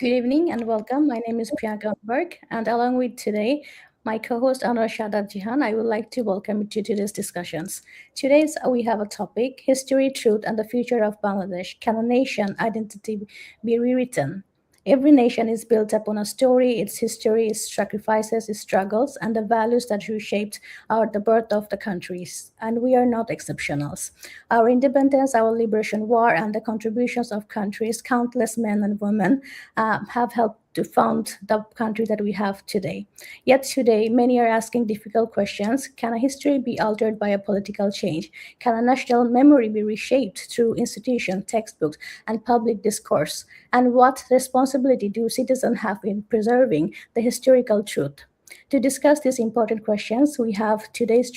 Good evening and welcome. My name is Priyanka Ahnberg, and along with today, my co-host Anushada Jihan, I would like to welcome you to today's discussions. Today's we have a topic: history, truth, and the future of Bangladesh. Can a nation identity be rewritten? Every nation is built upon a story, its history, its sacrifices, its struggles, and the values that reshaped the birth of the countries. And we are not exceptionals. Our independence, our liberation war, and the contributions of countries, countless men and women, have helped to found the country that we have today. Yet today, many are asking difficult questions. Can a history be altered by a political change? Can a national memory be reshaped through institutions, textbooks, and public discourse? And what responsibility do citizens have in preserving the historical truth? To discuss these important questions, we have today's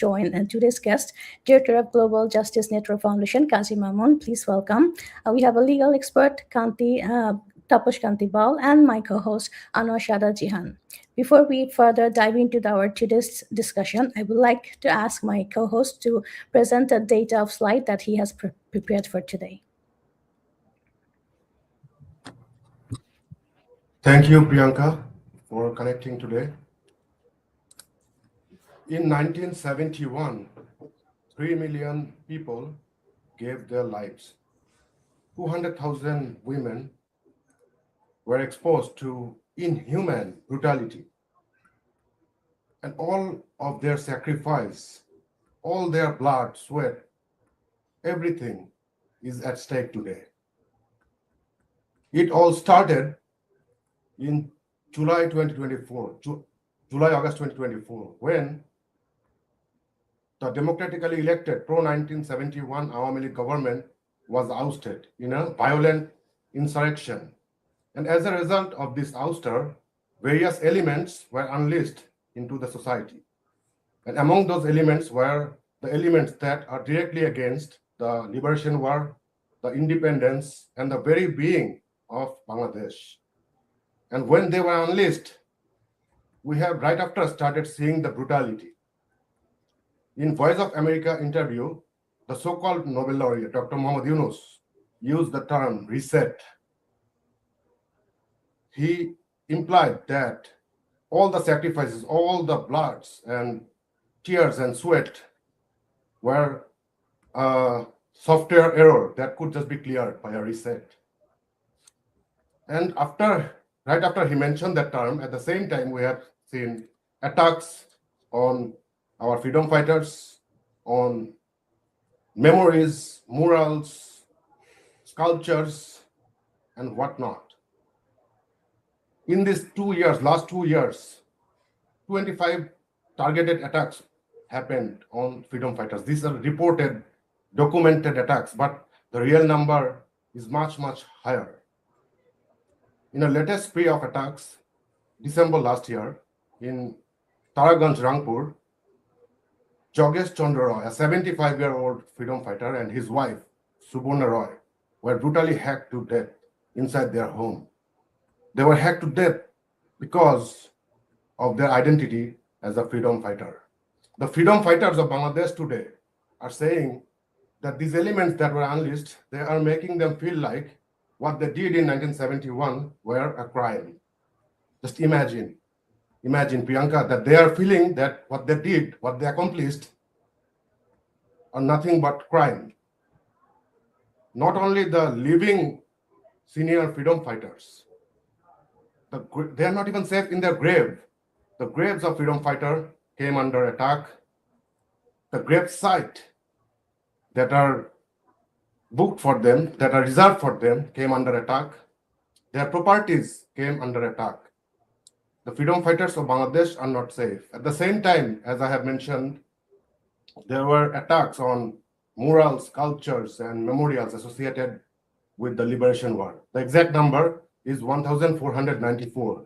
guest, Director of Global Justice Network Foundation, Kazi Mamun. Please welcome. We have a legal expert, Taposh Kanti Bal, and my co-host, Anushada Jihan. Before we further dive into our today's discussion, I would like to ask my co-host to present a data of slide that he has prepared for today. Thank you, Priyanka, for connecting today. In 1971, 3 million people gave their lives. 200,000 women were exposed to inhuman brutality. And all of their sacrifice, all their blood, sweat, everything is at stake today. It all started in July 2024, August 2024, when the democratically elected pro-1971 Awami League government was ousted in a violent insurrection. And as a result of this ouster, various elements were unleashed into the society. And among those elements were the elements that are directly against the liberation war, the independence, and the very being of Bangladesh. And when they were unleashed, we have right after started seeing the brutality. In Voice of America interview, the so-called Nobel laureate, Dr. Muhammad Yunus, used the term reset. He implied that all the sacrifices, all the bloods and tears and sweat were a software error that could just be cleared by a reset. And right after he mentioned that term, at the same time, we have seen attacks on our freedom fighters, on memories, murals, sculptures, and whatnot. In these last 2 years, 25 targeted attacks happened on freedom fighters. These are reported, documented attacks, but the real number is much, much higher. In a latest spree of attacks, December last year, in Taraganj, Rangpur, Jogesh Chandra Roy, a 75-year-old freedom fighter, and his wife, Suborna Roy, were brutally hacked to death inside their home. They were hacked to death because of their identity as a freedom fighter. The freedom fighters of Bangladesh today are saying that these elements that were unleashed, they are making them feel like what they did in 1971 were a crime. Just imagine, Priyanka, that they are feeling that what they did, what they accomplished, are nothing but crime. Not only the living senior freedom fighters, they are not even safe in their grave. The graves of freedom fighters came under attack. The grave site that are booked for them, that are reserved for them, came under attack. Their properties came under attack. The freedom fighters of Bangladesh are not safe. At the same time, as I have mentioned, there were attacks on murals, sculptures, and memorials associated with the liberation war. The exact number is 1,494.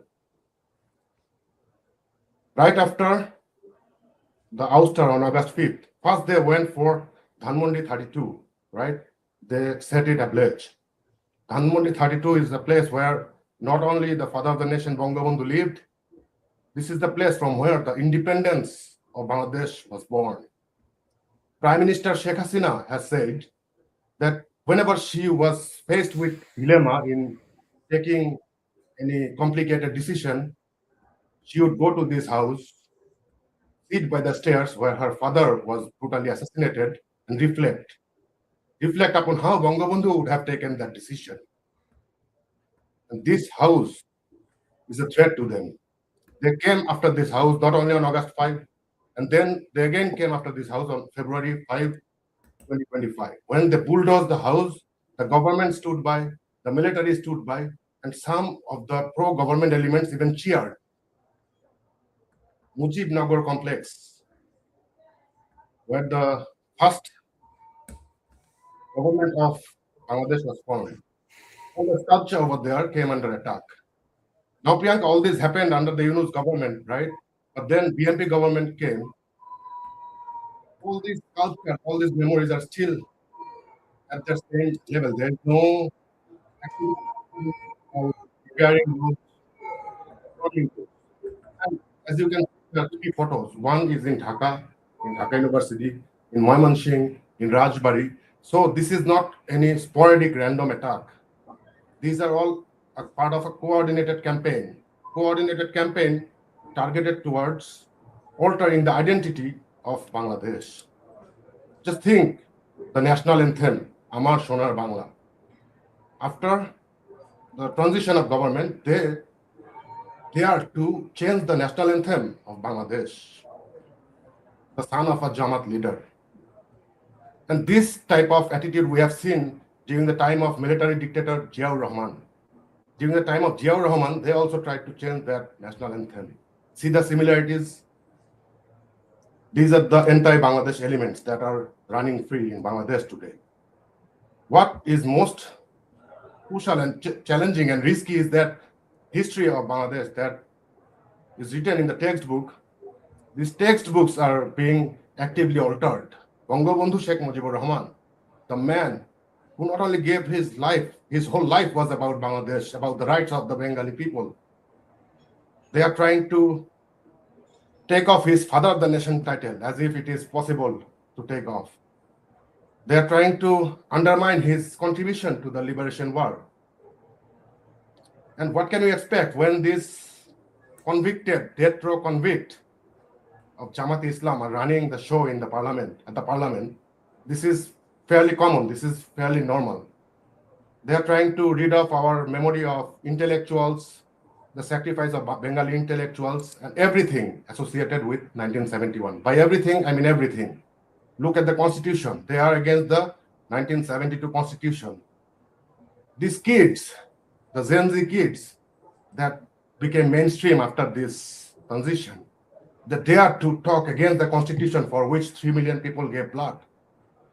Right after the ouster on August 5th, first they went for Dhanmondi 32, right? They set it ablaze. Dhanmondi 32 is the place where not only the father of the nation, Bangabandhu, lived, this is the place from where the independence of Bangladesh was born. Prime Minister Sheikh Hasina has said that whenever she was faced with dilemma in taking any complicated decision, she would go to this house, sit by the stairs where her father was brutally assassinated, and reflect upon how Bangabandhu would have taken that decision. And this house is a threat to them. They came after this house not only on August 5, and then they again came after this house on February 5, 2025. When they bulldozed the house, the government stood by, the military stood by, and some of the pro-government elements even cheered. Mujibnagar complex, where the first government of Bangladesh was formed. And the structure over there came under attack. Now, Priyanka, all this happened under the Yunus government, right? But then BNP government came. All these culture, all these memories are still at the same level. There's no activity of repairing those, restoring those. And as you can see, there are three photos. One is in Dhaka University, in Moymanshing, in Rajbari. So this is not any sporadic random attack. These are all a part of a coordinated campaign targeted towards altering the identity of Bangladesh. Just think the national anthem, Amar Sonar Bangla. After the transition of government, they are to change the national anthem of Bangladesh, the son of a Jamaat leader. And this type of attitude we have seen during the time of military dictator Ziaur Rahman. During the time of Ziaur Rahman, they also tried to change their national anthem. See the similarities? These are the anti-Bangladesh elements that are running free in Bangladesh today. What is most crucial and challenging and risky is that history of Bangladesh that is written in the textbook. These textbooks are being actively altered. Bangabandhu Sheikh Mujibur Rahman, the man who not only gave his life, his whole life was about Bangladesh, about the rights of the Bengali people. They are trying to take off his father of the nation title as if it is possible to take off. They are trying to undermine his contribution to the liberation war. And what can we expect when this convicted, death row convict of Jamaat Islam are running the show in the parliament, at the parliament? This is fairly common, this is fairly normal. They are trying to rid of our memory of intellectuals, the sacrifice of Bengali intellectuals, and everything associated with 1971. By everything, I mean everything. Look at the constitution. They are against the 1972 constitution. These kids, the Gen Z kids that became mainstream after this transition, they dare to talk against the constitution for which 3 million people gave blood.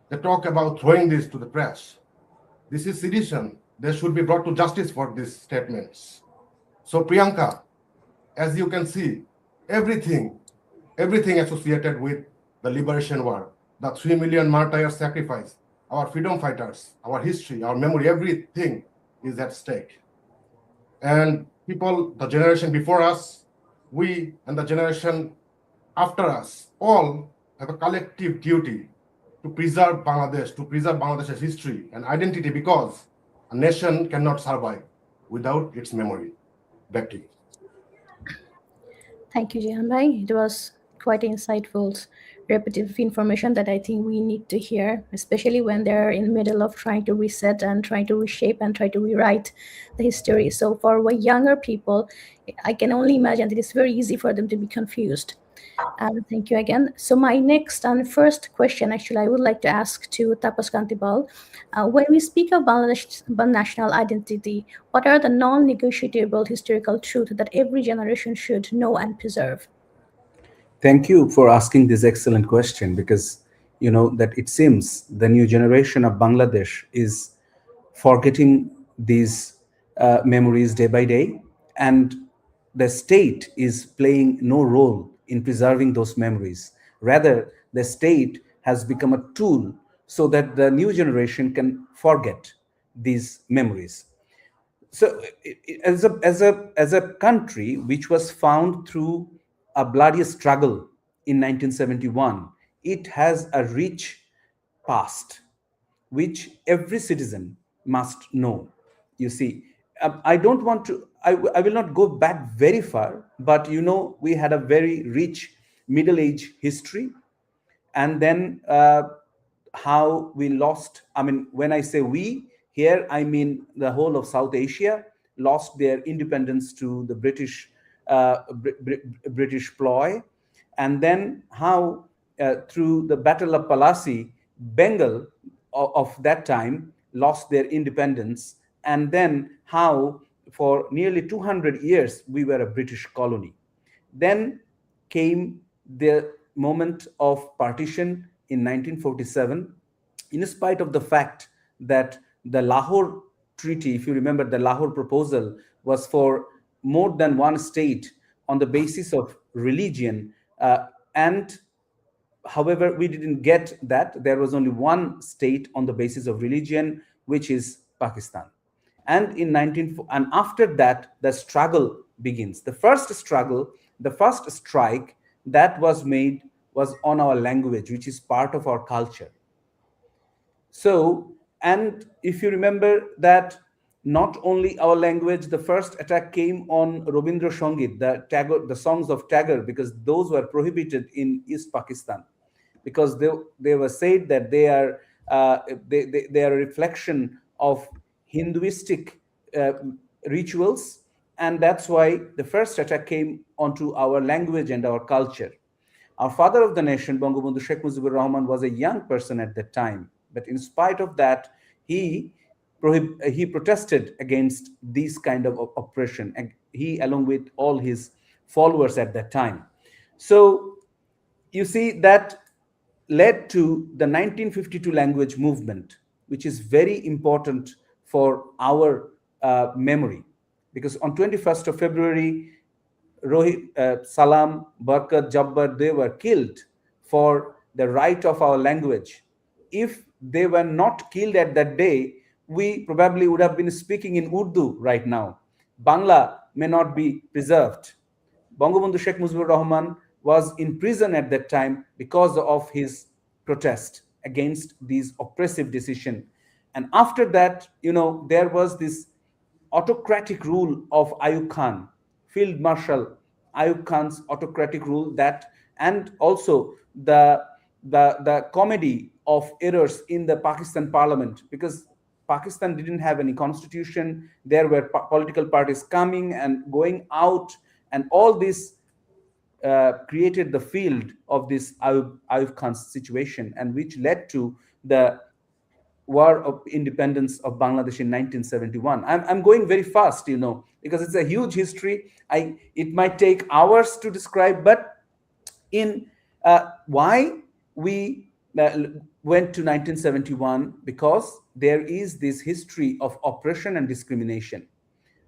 They talk about throwing this to the press. This is sedition. They should be brought to justice for these statements. So Priyanka, as you can see, everything associated with the liberation war, the 3 million martyrs sacrifice, our freedom fighters, our history, our memory, everything is at stake. And people, the generation before us, we and the generation after us, all have a collective duty to preserve Bangladesh, to preserve Bangladesh's history and identity, because a nation cannot survive without its memory. Back to you. Thank you, Jihan Bhai. It was quite insightful, repetitive information that I think we need to hear, especially when they're in the middle of trying to reset and trying to reshape and try to rewrite the history. So for younger people, I can only imagine that it's very easy for them to be confused. Thank you again. So my next and first question, actually, I would like to ask to Tapas Kantipal. When we speak of Bangladesh national identity, what are the non-negotiable historical truths that every generation should know and preserve? Thank you for asking this excellent question, because you know that it seems the new generation of Bangladesh is forgetting these memories day by day, and the state is playing no role in preserving those memories. Rather, the state has become a tool so that the new generation can forget these memories. So as a country which was found through a bloody struggle in 1971, it has a rich past which every citizen must know. You see, I don't want to, I will not go back very far, but we had a very rich Middle Age history. And then how we lost, I mean, when I say we, here, I mean the whole of South Asia lost their independence to the British ploy. And then how, through the Battle of Palasi, Bengal of that time lost their independence. And then how, for nearly 200 years, we were a British colony. Then came the moment of partition in 1947, in spite of the fact that the Lahore Treaty, if you remember, the Lahore proposal was for more than one state on the basis of religion. And however, we didn't get that. There was only one state on the basis of religion, which is Pakistan. And and after that, the struggle begins. The first struggle, the first strike that was made was on our language, which is part of our culture. So, and if you remember that, not only our language, the first attack came on Robindra Sangit, the songs of Tagore, because those were prohibited in East Pakistan, because they were said that they are they are a reflection of Hinduistic uh, rituals, and that's why the first attack came onto our language and our culture. Our father of the nation, Bangabandhu Sheikh Mujibur Rahman, was a young person at that time, but in spite of that, he he protested against this kind of oppression, and he, along with all his followers at that time. So you see that led to the 1952 language movement, which is very important for our memory, because on 21st of February, Rohit, Salam, Barkat, Jabbar, they were killed for the right of our language. If they were not killed at that day, we probably would have been speaking in Urdu right now. Bangla may not be preserved. Bangabandhu Sheikh Mujibur Rahman was in prison at that time because of his protest against these oppressive decision. And after that, there was this autocratic rule of Ayub Khan, Field Marshal Ayub Khan's autocratic rule, that, and also the comedy of errors in the Pakistan parliament, because Pakistan didn't have any constitution. There were political parties coming and going out, and all this created the field of this Ayub Khan's situation, and which led to the War of Independence of Bangladesh in 1971. I'm going very fast, because it's a huge history. It might take hours to describe, but in why we went to 1971, because there is this history of oppression and discrimination.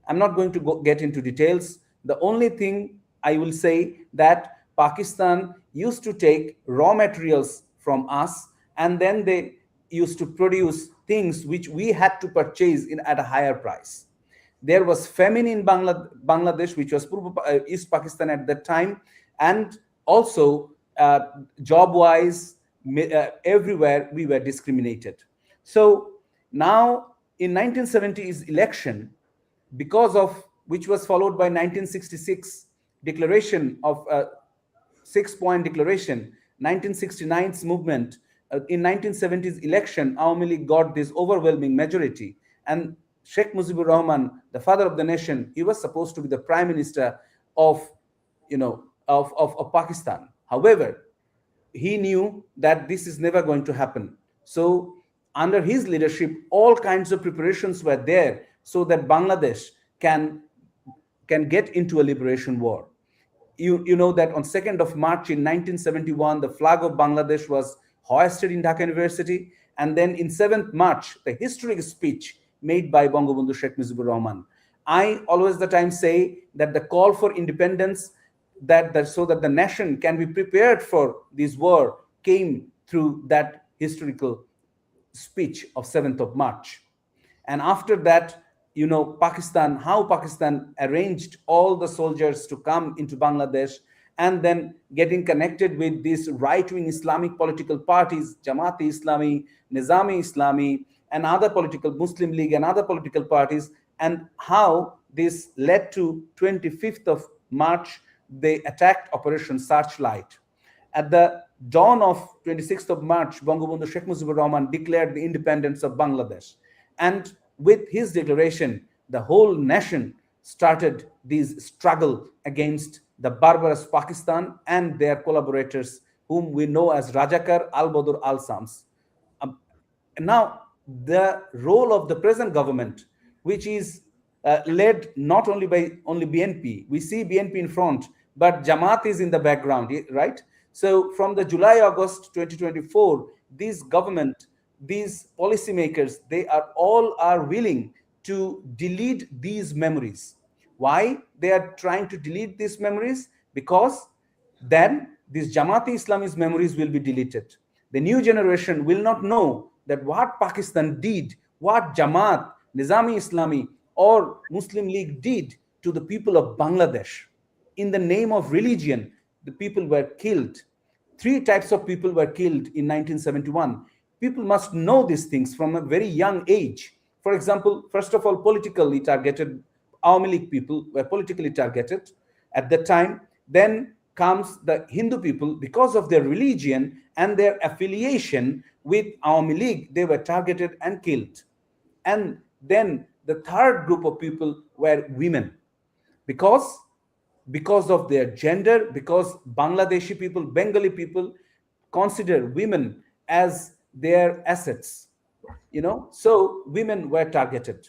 I'm not going to get into details. The only thing I will say that Pakistan used to take raw materials from us, and then they used to produce things which we had to purchase at a higher price. There was famine in Bangladesh, which was East Pakistan at that time, and also job-wise, everywhere we were discriminated. So now in 1970s election, because of which was followed by 1966 declaration of 6-point declaration, 1969's movement, in 1970s election, Awami League got this overwhelming majority, and Sheikh Mujibur Rahman, the father of the nation, he was supposed to be the prime minister of, of Pakistan. However, he knew that this is never going to happen. So under his leadership, all kinds of preparations were there so that Bangladesh can get into a liberation war. You know that on 2nd of March in 1971, the flag of Bangladesh was hoisted in Dhaka University. And then in 7th March, the historic speech made by Bangabandhu Sheikh Mujibur Rahman. I always the time say that the call for independence, that so that the nation can be prepared for this war, came through that historical speech of 7th of March. And after that, how Pakistan arranged all the soldiers to come into Bangladesh, and then getting connected with these right-wing Islamic political parties, Jamaat-e Islami, Nizam-e Islami, and other political Muslim League and other political parties, and how this led to 25th of March, they attacked Operation Searchlight. At the dawn of 26th of March, Bangabandhu Sheikh Mujibur Rahman declared the independence of Bangladesh. And with his declaration, the whole nation started this struggle against the barbarous Pakistan and their collaborators, whom we know as Rajakar al-Badr al-Sams. Um, Now, the role of the present government, which is led not only by only BNP, we see BNP in front, but Jamaat is in the background, right? So from the July, August 2024, this government, these policymakers, they are all are willing to delete these memories. Why they are trying to delete these memories? Because then these Jamaati Islamist memories will be deleted. The new generation will not know that what Pakistan did, what Jamaat, Nizami Islami, or Muslim League did to the people of Bangladesh. In the name of religion, the people were killed. Three types of people were killed in 1971. People must know these things from a very young age. For example, first of all, politically targeted Awami League people were politically targeted at that time. Then comes the Hindu people because of their religion and their affiliation with Awami League. They were targeted and killed. And then the third group of people were women because of their gender, because Bangladeshi people, Bengali people consider women as their assets, so women were targeted.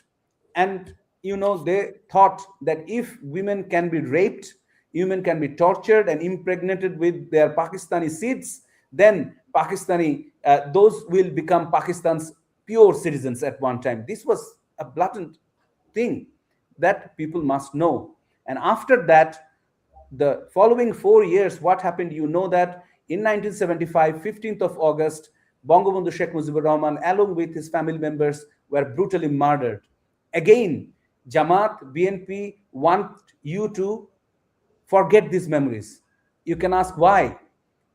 And they thought that if women can be raped, women can be tortured and impregnated with their Pakistani seeds, then those will become Pakistan's pure citizens at one time. This was a blatant thing that people must know. And after that, the following 4 years, what happened? That in 1975, 15th of August, Bangabandhu Sheikh Mujibur Rahman, along with his family members, were brutally murdered. Again, Jamaat, BNP want you to forget these memories. You can ask why.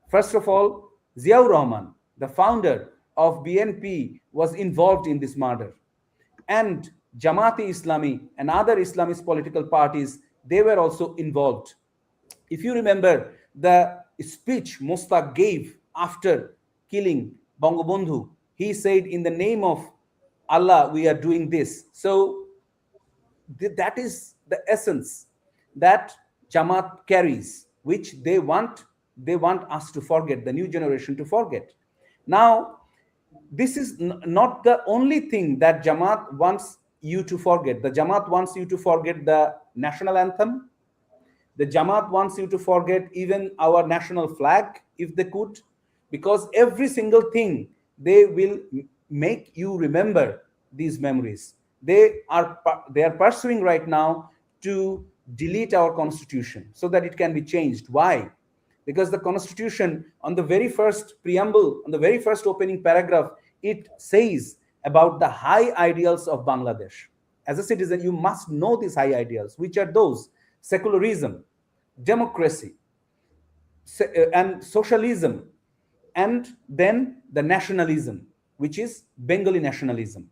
First of all, Ziaur Rahman, the founder of BNP, was involved in this murder. And Jamaati Islami and other Islamist political parties, they were also involved. If you remember the speech Mostaq gave after killing Bangabandhu, he said, in the name of Allah, we are doing this. So that is the essence that Jamaat carries, which they want us to forget, the new generation to forget. Now, this is not the only thing that Jamaat wants you to forget. The Jamaat wants you to forget the national anthem. The Jamaat wants you to forget even our national flag, if they could, because every single thing they will make you remember these memories. They are pursuing right now to delete our constitution so that it can be changed. Why? Because the constitution, on the very first preamble, on the very first opening paragraph, it says about the high ideals of Bangladesh. As a citizen, you must know these high ideals, which are those: secularism, democracy, and socialism, and then the nationalism, which is Bengali nationalism.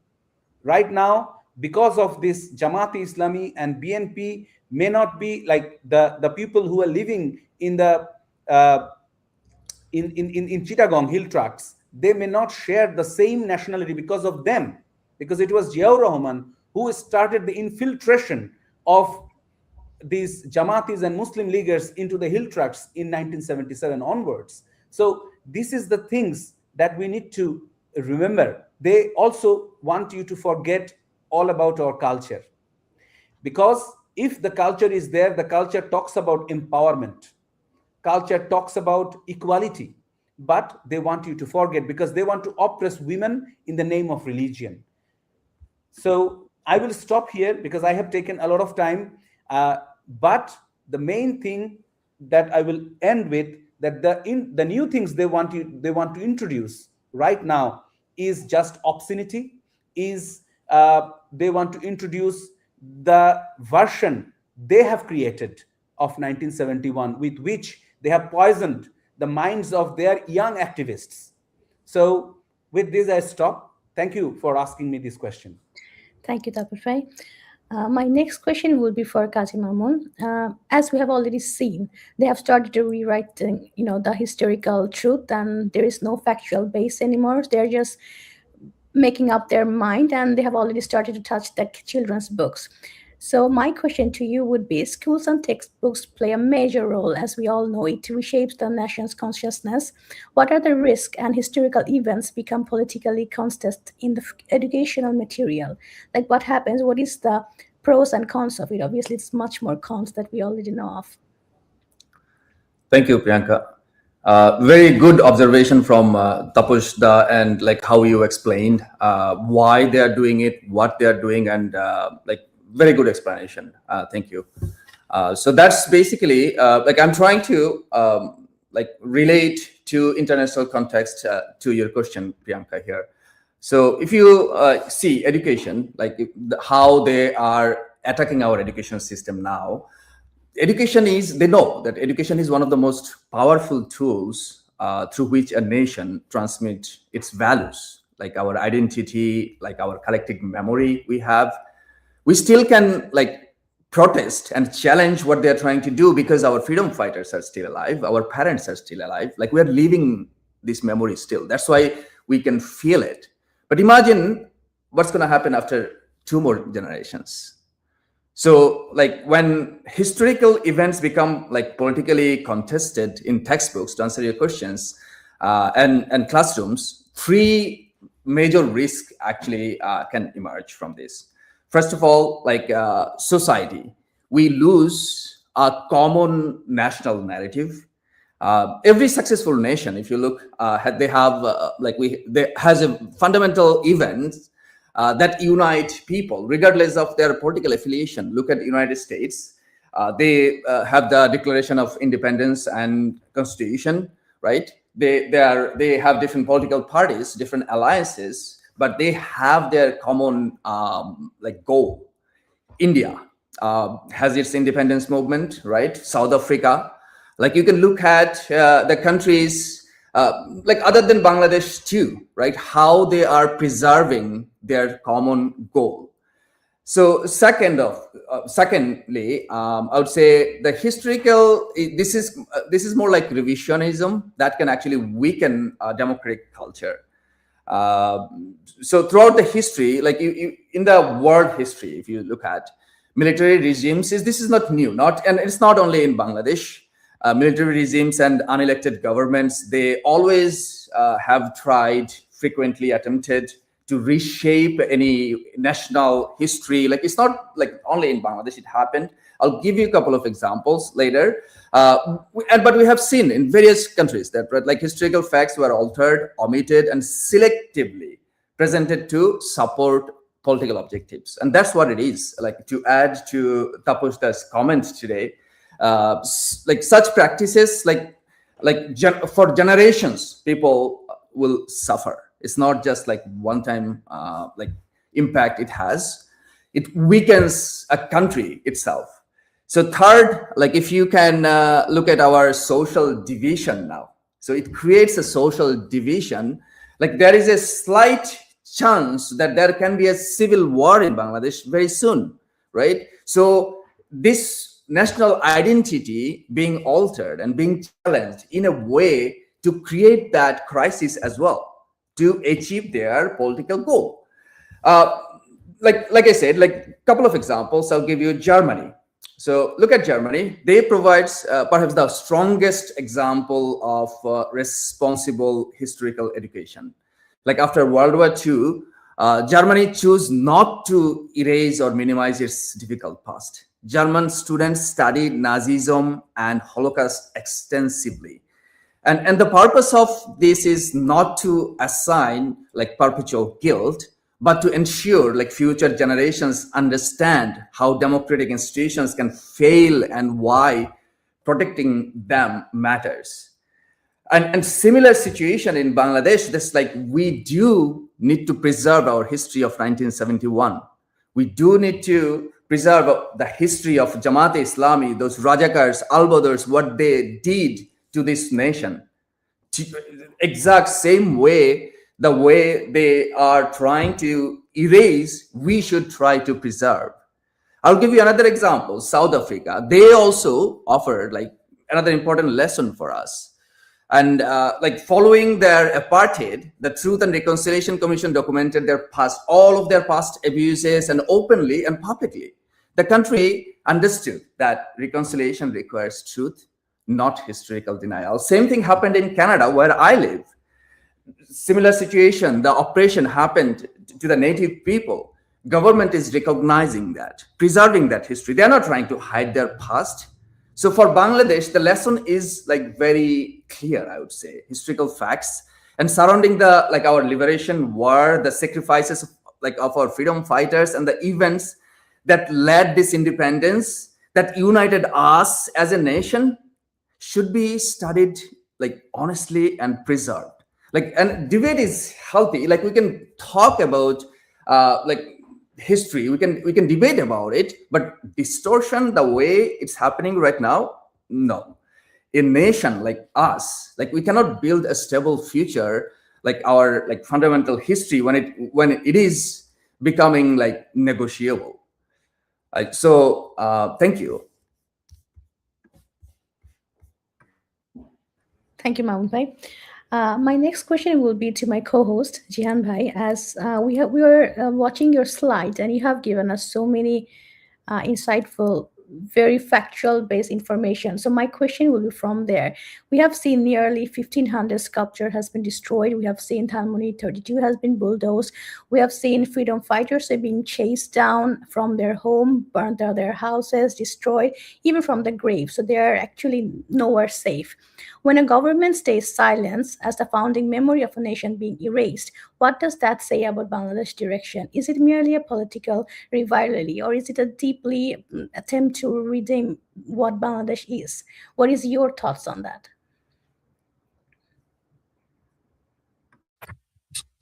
Right now, because of this, Jamaati Islami and BNP may not be like the people who are living in the in Chittagong hill tracts. They may not share the same nationality because of them, because it was Ziaur Rahman who started the infiltration of these Jamaatis and Muslim leaguers into the hill tracts in 1977 onwards. So this is the things that we need to remember. They also want you to forget all about our culture, because if the culture is there, the culture talks about empowerment, culture talks about equality, but they want you to forget because they want to oppress women in the name of religion. So I will stop here because I have taken a lot of time. But the main thing that I will end with, that the new things they want to introduce right now is just obscenity. They want to introduce the version they have created of 1971, with which they have poisoned the minds of their young activists. So with this, I stop. Thank you for asking me this question. Thank you, Dr. Fay. My next question will be for Kazi Mamun. As we have already seen, they have started to rewrite, the historical truth, and there is no factual base anymore. They're just making up their mind, and they have already started to touch the children's books. So my question to you would be: schools and textbooks play a major role, as we all know. It reshapes the nation's consciousness. What are the risks and historical events become politically contested in the educational material? Like, what happens? What is the pros and cons of it? Obviously, it's much more cons that we already know of. Thank you, Priyanka. Very good observation from Tapushda, and like how you explained why they are doing it, what they are doing, and like very good explanation. Thank you. So that's basically like I'm trying to like relate to international context to your question, Priyanka, here. So if you see education, like how they are attacking our education system now, they know that education is one of the most powerful tools through which a nation transmits its values, like our identity, like our collective memory we still can like protest and challenge what they're trying to do because our freedom fighters are still alive, our parents are still alive, like we're living this memory still. That's why we can feel it. But imagine what's going to happen after 2 more generations. So like when historical events become like politically contested in textbooks, to answer your questions, and classrooms, 3 major risks actually can emerge from this. First of all, like society, we lose a common national narrative. Every successful nation, if you look, they have has a fundamental events that unite people regardless of their political affiliation. Look at the United States. They have the Declaration of Independence and Constitution, right? They have different political parties, different alliances, but they have their common like goal. India has its independence movement, right? South Africa, like you can look at the countries like other than Bangladesh too, right? How they are preserving their common goal. So secondly, I would say the historical. This is more like revisionism that can actually weaken democratic culture. So throughout the history, like in the world history, if you look at military regimes, this is not new. And it's not only in Bangladesh. Military regimes and unelected governments, they always have tried, frequently attempted to reshape any national history. Like it's not like only in Bangladesh it happened. I'll give you a couple of examples later. But we have seen in various countries that like historical facts were altered, omitted, and selectively presented to support political objectives. And that's what it is. Like to add to Tapushda's comments today, like such practices, for generations, people will suffer. It's not just like one-time like impact it has. It weakens a country itself. So third, like if you can look at our social division now, so it creates a social division. Like there is a slight chance that there can be a civil war in Bangladesh very soon, right? So this national identity being altered and being challenged in a way to create that crisis as well, to achieve their political goal. Like I said, like a couple of examples, I'll give you Germany. So look at Germany. They provide perhaps the strongest example of responsible historical education. Like after World War II, Germany chose not to erase or minimize its difficult past. German students studied Nazism and Holocaust extensively. And the purpose of this is not to assign like perpetual guilt, but to ensure like future generations understand how democratic institutions can fail and why protecting them matters. And similar situation in Bangladesh, that's like we do need to preserve our history of 1971. We do need to preserve the history of Jamaat Islami, those Rajakars, Al-Badrs, what they did to this nation. Exact same way, the way they are trying to erase, we should try to preserve. I'll give you another example. South Africa, they also offered like another important lesson for us. And like following their apartheid, the Truth and Reconciliation Commission documented their past, all of their past abuses, and openly and publicly. The country understood that reconciliation requires truth, not historical denial. Same thing happened in Canada, where I live. Similar situation, the oppression happened to the native people. Government is recognizing that, preserving that history. They're not trying to hide their past. So for Bangladesh, the lesson is like very clear, I would say. Historical facts and surrounding the like our liberation war, the sacrifices of our freedom fighters, and the events that led this independence, that united us as a nation, should be studied like honestly and preserved. Like, and debate is healthy. Like we can talk about like history, we can debate about it, but distortion the way it's happening right now, no. A nation like us, like we cannot build a stable future like our like fundamental history when it is becoming like negotiable. So thank you. Thank you, Mahmoud Bhai. My next question will be to my co-host Jihan Bhai, as we were watching your slides, and you have given us so many insightful, very factual based information. So my question will be from there. We have seen nearly 1,500 sculpture has been destroyed. We have seen Thalmuni 32 has been bulldozed. We have seen freedom fighters are being chased down from their home, burned out their houses, destroyed, even from the grave. So they are actually nowhere safe. When a government stays silent as the founding memory of a nation being erased, what does that say about Bangladesh direction? Is it merely a political rivalry, or is it a deeply attempt to redeem what Bangladesh is? What is your thoughts on that?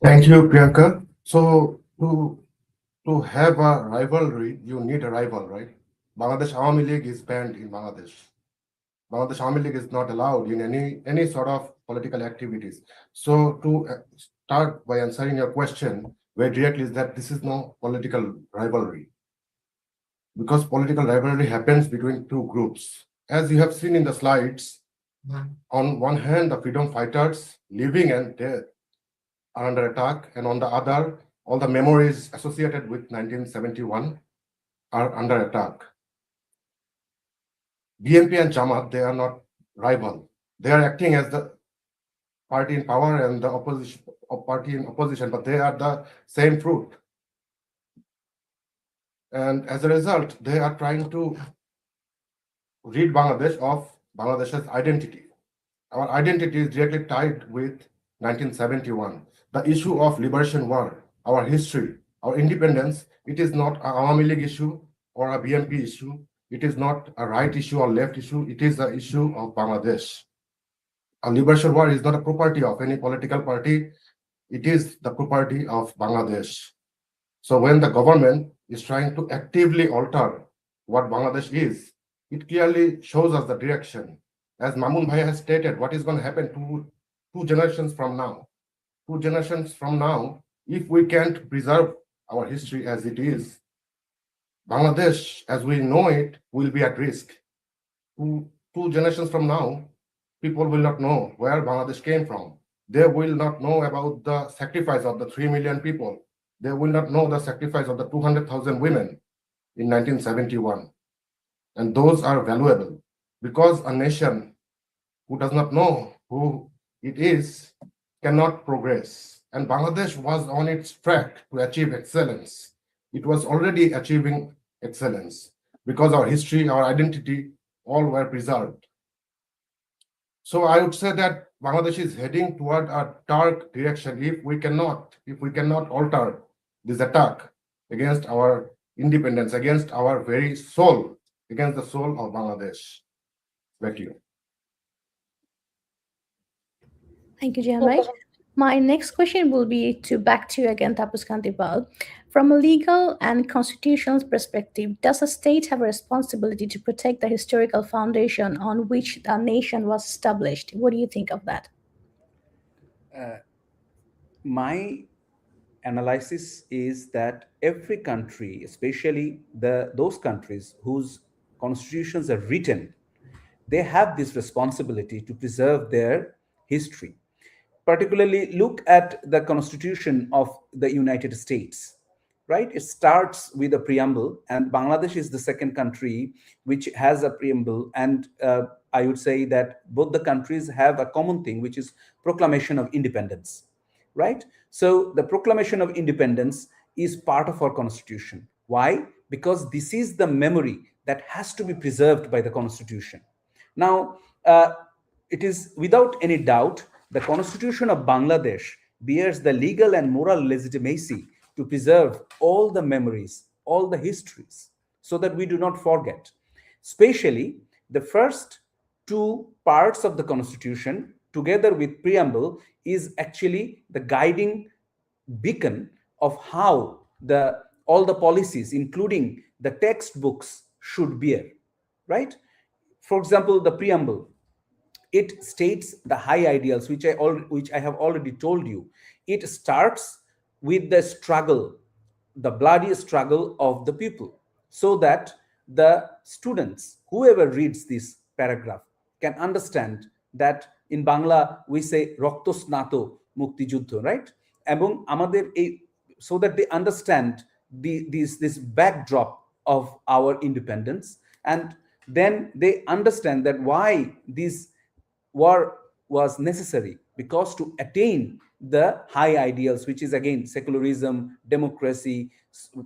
Thank you, Priyanka. So to have a rivalry, you need a rival, right? Bangladesh Awami League is banned in Bangladesh. Bangladesh Awami League is not allowed in any sort of political activities. So to start by answering your question very directly, is that this is no political rivalry, because political rivalry happens between two groups. As you have seen in the slides, on one hand, the freedom fighters, living and dead, are under attack, and on the other, all the memories associated with 1971 are under attack. BNP and Jamaat, they are not rival. They are acting as the party in power and the opposition party in opposition, but they are the same fruit. And as a result, they are trying to rid Bangladesh of Bangladesh's identity. Our identity is directly tied with 1971. The issue of liberation war, our history, our independence, it is not a Awami League issue or a BNP issue. It is not a right issue or left issue. It is the issue of Bangladesh. A liberation war is not a property of any political party. It is the property of Bangladesh. So when the government is trying to actively alter what Bangladesh is, it clearly shows us the direction. As Mamun Bhai has stated, what is going to happen to two generations from now? 2 generations from now, if we can't preserve our history as it is, Bangladesh, as we know it, will be at risk. Two generations from now, people will not know where Bangladesh came from. They will not know about the sacrifice of the 3 million people. They will not know the sacrifice of the 200,000 women in 1971. And those are valuable, because a nation who does not know who it is cannot progress. And Bangladesh was on its track to achieve excellence. It was already achieving excellence because our history, our identity, all were preserved. So I would say that Bangladesh is heading toward a dark direction if we cannot alter this attack against our independence, against our very soul, against the soul of Bangladesh. Back to you. Thank you, Jihan Bhai. My next question will be back to you again, Tapus Kantipal. From a legal and constitutional perspective, does a state have a responsibility to protect the historical foundation on which a nation was established? What do you think of that? My analysis is that every country, especially those countries whose constitutions are written, they have this responsibility to preserve their history. Particularly, look at the Constitution of the United States, right? It starts with a preamble, and Bangladesh is the second country which has a preamble. And I would say that both the countries have a common thing, which is proclamation of independence, right? So the proclamation of independence is part of our constitution. Why? Because this is the memory that has to be preserved by the constitution. Now, it is without any doubt the constitution of Bangladesh bears the legal and moral legitimacy to preserve all the memories, all the histories, so that we do not forget. Especially the first two parts of the constitution, together with preamble, is actually the guiding beacon of how all the policies, including the textbooks, should bear, right? For example, the preamble, it states the high ideals, which I have already told you. It starts with the struggle, the bloody struggle of the people, so that the students, whoever reads this paragraph, can understand that in Bangla we say Rokto Snato Mukti Juddho, right? Ebong amader so that they understand this backdrop of our independence, and then they understand that why this war was necessary, because to attain the high ideals, which is again secularism, democracy,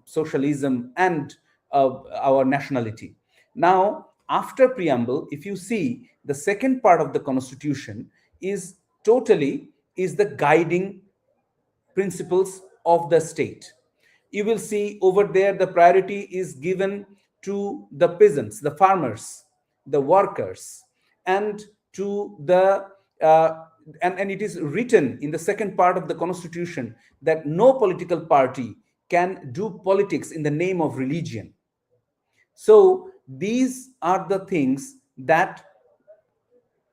socialism, and our nationality. Now, after preamble, if you see, the second part of the constitution is the guiding principles of the state. You will see over there the priority is given to the peasants, the farmers, the workers, and to the and it is written in the second part of the constitution that no political party can do politics in the name of religion. So these are the things that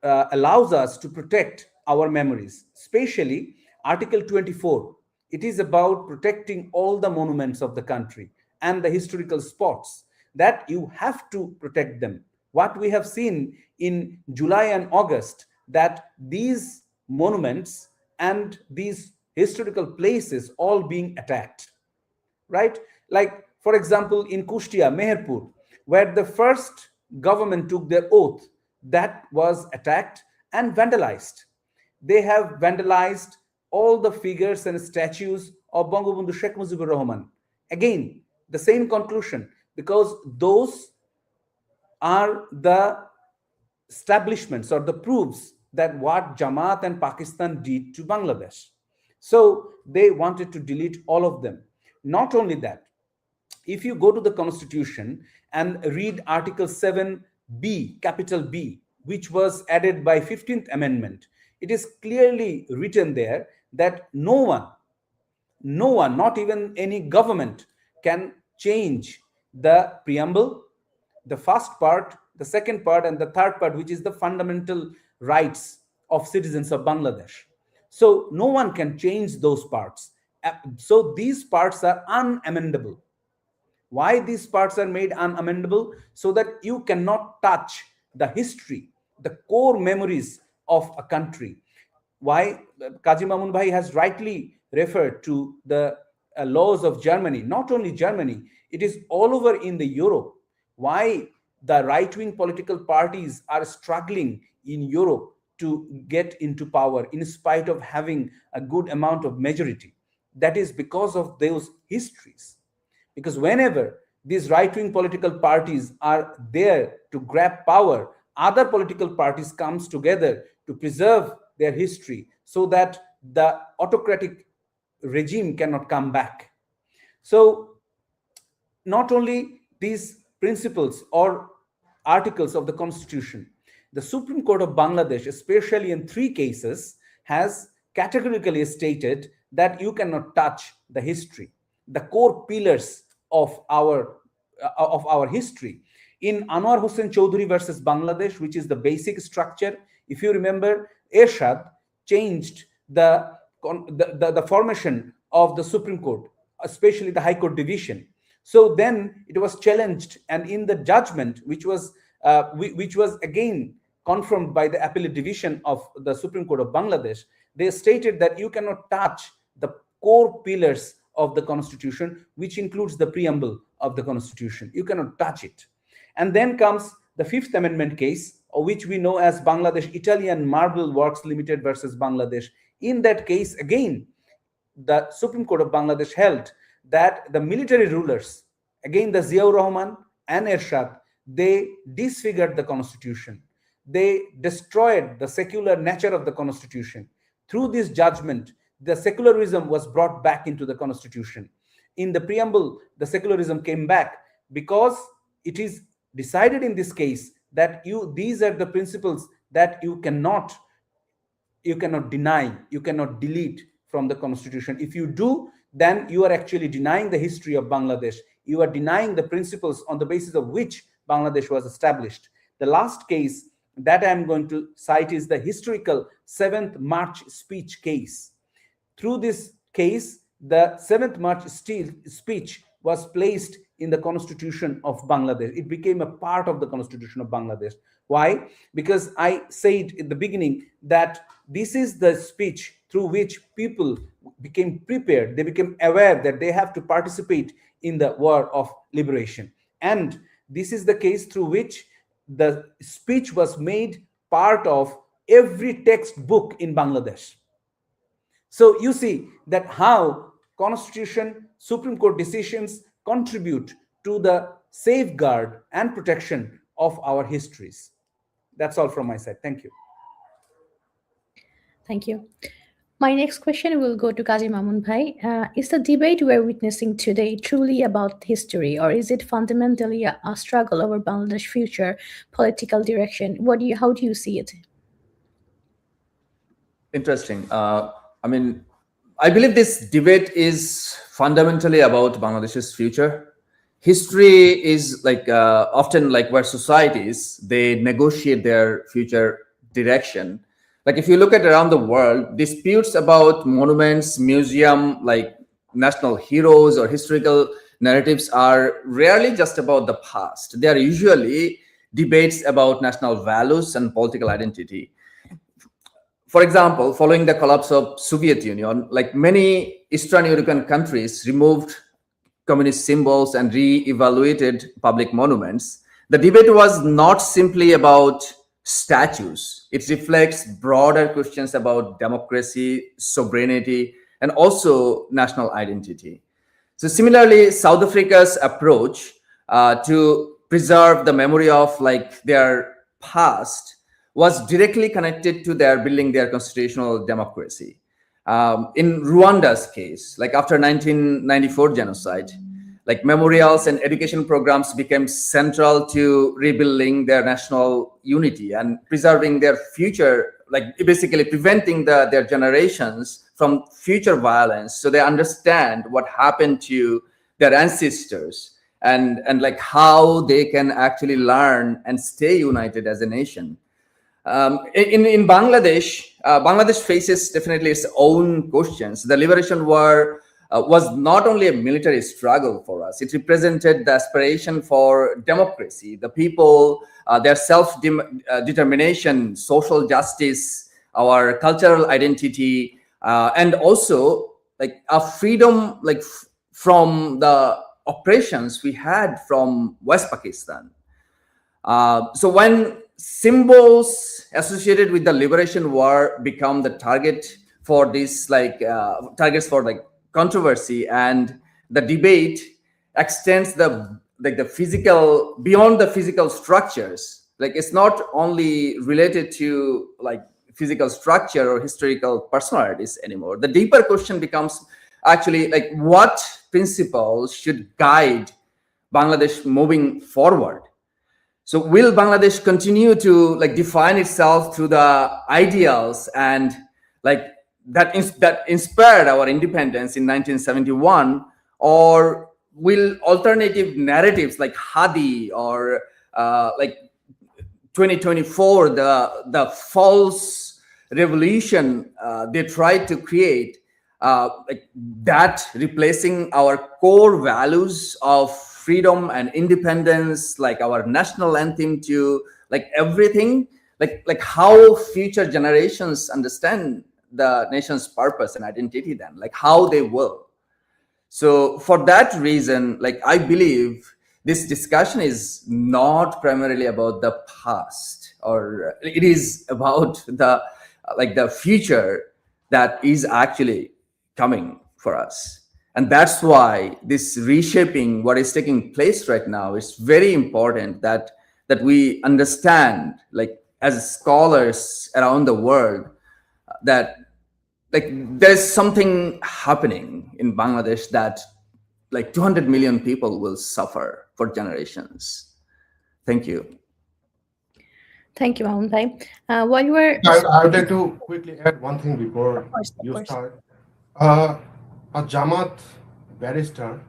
allows us to protect our memories, especially Article 24. It is about protecting all the monuments of the country and the historical spots, that you have to protect them. What we have seen in July and August, that these monuments and these historical places all being attacked, right? Like, for example, in Kushtia, Meherpur, where the first government took their oath, that was attacked and vandalized. They have vandalized all the figures and statues of Bangabandhu Sheikh Mujibur Rahman. Again, the same conclusion, because those are the establishments or the proofs that what Jamaat and Pakistan did to Bangladesh. So they wanted to delete all of them. Not only that, if you go to the constitution and read Article 7B, capital B, which was added by 15th Amendment, it is clearly written there that no one, not even any government, can change the preamble, the first part, the second part, and the third part, which is the fundamental rights of citizens of Bangladesh. So no one can change those parts. So these parts are unamendable. Why these parts are made unamendable? So that you cannot touch the history, the core memories of a country. Why Kazi Mamun Bhai has rightly referred to the laws of Germany. Not only Germany, it is all over in the Europe. Why the right-wing political parties are struggling in Europe to get into power in spite of having a good amount of majority? That is because of those histories. Because whenever these right-wing political parties are there to grab power, other political parties comes together to preserve their history so that the autocratic regime cannot come back. So not only these principles or articles of the constitution, the Supreme Court of Bangladesh, especially in 3 cases, has categorically stated that you cannot touch the history, the core pillars of our history. In Anwar Hossain Chowdhury versus Bangladesh, which is the basic structure, if you remember, Ershad changed the formation of the Supreme Court, especially the High Court division. So then it was challenged, and in the judgment, which was again confirmed by the appellate division of the Supreme Court of Bangladesh, they stated that you cannot touch the core pillars of the constitution, which includes the preamble of the constitution. You cannot touch it. And then comes the Fifth Amendment case, which we know as Bangladesh Italian Marble Works Limited versus Bangladesh. In that case, again, the Supreme Court of Bangladesh held that the military rulers, again the Ziaur Rahman and Ershad, they disfigured the constitution. They destroyed the secular nature of the constitution. Through this judgment, the secularism was brought back into the constitution. In the preamble, the secularism came back because it is decided in this case that these are the principles that you cannot deny, you cannot delete from the constitution. If you do, then you are actually denying the history of Bangladesh. You are denying the principles on the basis of which Bangladesh was established. The last case that I'm going to cite is the historical 7th March speech case. Through this case, the 7th March speech was placed in the constitution of Bangladesh. It became a part of the constitution of Bangladesh. Why? Because I said in the beginning that this is the speech through which people became prepared. They became aware that they have to participate in the war of liberation. And this is the case through which the speech was made part of every textbook in Bangladesh. So you see that how Constitution, Supreme Court decisions contribute to the safeguard and protection of our histories. That's all from my side. Thank you. Thank you. My next question will go to Kazi Mamun Bhai. Is the debate we're witnessing today truly about history, or is it fundamentally a struggle over Bangladesh's future political direction? How do you see it? Interesting. I believe this debate is fundamentally about Bangladesh's future. History is often like where societies, they negotiate their future direction. Like if you look at around the world, disputes about monuments, museum, like national heroes or historical narratives are rarely just about the past. They are usually debates about national values and political identity. For example, following the collapse of Soviet Union, like many Eastern European countries removed communist symbols and re-evaluated public monuments. The debate was not simply about statues. It reflects broader questions about democracy, sovereignty, and also national identity. So similarly, South Africa's approach to preserve the memory of their past was directly connected to their building their constitutional democracy. In Rwanda's case, after 1994 genocide, memorials and education programs became central to rebuilding their national unity and preserving their future, basically preventing their generations from future violence, so they understand what happened to their ancestors and how they can actually learn and stay united as a nation. In Bangladesh, Bangladesh faces definitely its own questions. The liberation war was not only a military struggle for us. It represented the aspiration for democracy, the people, their self-determination, social justice, our cultural identity, and also a freedom from the oppressions we had from West Pakistan. So when symbols associated with the liberation war become the target for this targets for controversy, and the debate extends the physical beyond the physical structures. It's not only related to physical structure or historical personalities anymore. The deeper question becomes actually what principles should guide Bangladesh moving forward. So will Bangladesh continue to define itself through the ideals and that inspired our independence in 1971, or will alternative narratives like Hadi or 2024, the false revolution they tried to create, like that replacing our core values of freedom and independence, like our national anthem, to like everything, like how future generations understand the nation's purpose and identity, then like how they will. So for that reason, like I believe this discussion is not primarily about the past, or it is about the like the future that is actually coming for us. And that's why this reshaping what is taking place right now is very important, that we understand, like as scholars around the world, that like there's something happening in Bangladesh that like 200 million people will suffer for generations. Thank you. Thank you, Mahmoud Bhai. While you were I would like to quickly add one thing before of you course. start. A Jamaat barrister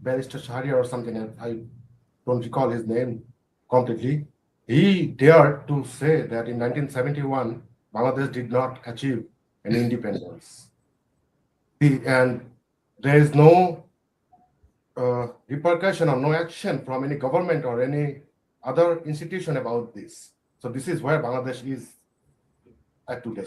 Shahriar or something, I don't recall his name completely. He dared to say that in 1971, Bangladesh did not achieve an independence. And there is no repercussion or no action from any government or any other institution about this. So this is where Bangladesh is at today.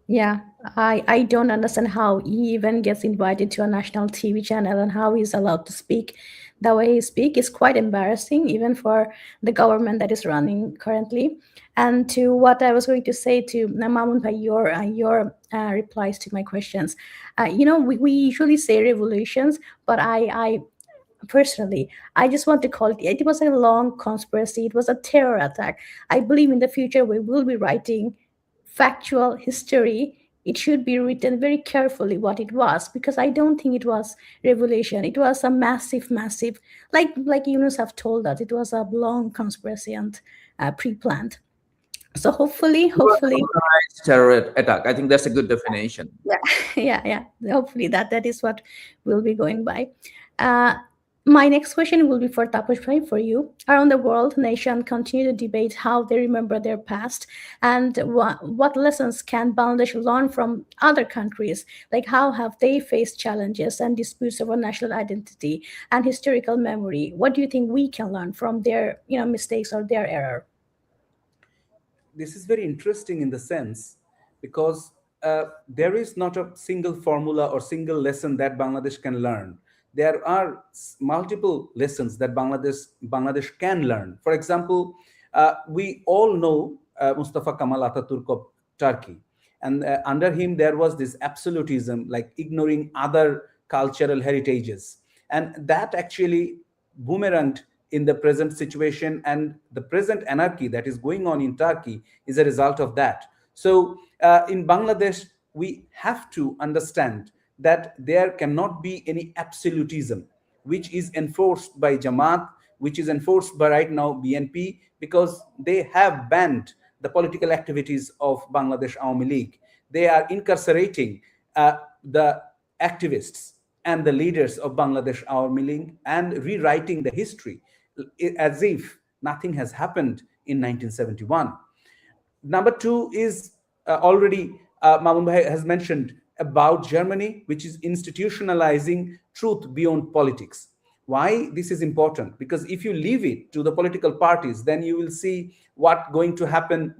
Yeah, I don't understand how he even gets invited to a national TV channel and how he's allowed to speak the way he speaks. Is quite embarrassing, even for the government that is running currently. And to what I was going to say to Mamun by your replies to my questions, we usually say revolutions, but I personally, I just want to call it was a long conspiracy. It was a terror attack. I believe in the future we will be writing factual history. It should be written very carefully what it was, because I don't think it was revolution. It was a massive, like Yunus have told us, it was a long conspiracy and pre-planned. So hopefully, Terror attack. I think that's a good definition. yeah, yeah. Hopefully that is what we'll be going by. Uh, my next question will be for Taposh Bhai, for you. Around the world, nations continue to debate how they remember their past, and what lessons can Bangladesh learn from other countries? Like how have they faced challenges and disputes over national identity and historical memory? What do you think we can learn from their mistakes or their error? This is very interesting in the sense because there is not a single formula or single lesson that Bangladesh can learn. There are multiple lessons that Bangladesh can learn. For example, we all know Mustafa Kemal Ataturk of Turkey, and under him there was this absolutism, like ignoring other cultural heritages, and that actually boomeranged in the present situation, and the present anarchy that is going on in Turkey is a result of that. So in Bangladesh, we have to understand that there cannot be any absolutism which is enforced by Jamaat, which is enforced by right now BNP, because they have banned the political activities of Bangladesh Awami League. They are incarcerating the activists and the leaders of Bangladesh Awami League and rewriting the history as if nothing has happened in 1971. Number two is already Mamun Bhai has mentioned about Germany, which is institutionalizing truth beyond politics. Why this is important? Because if you leave it to the political parties, then you will see what going to happen.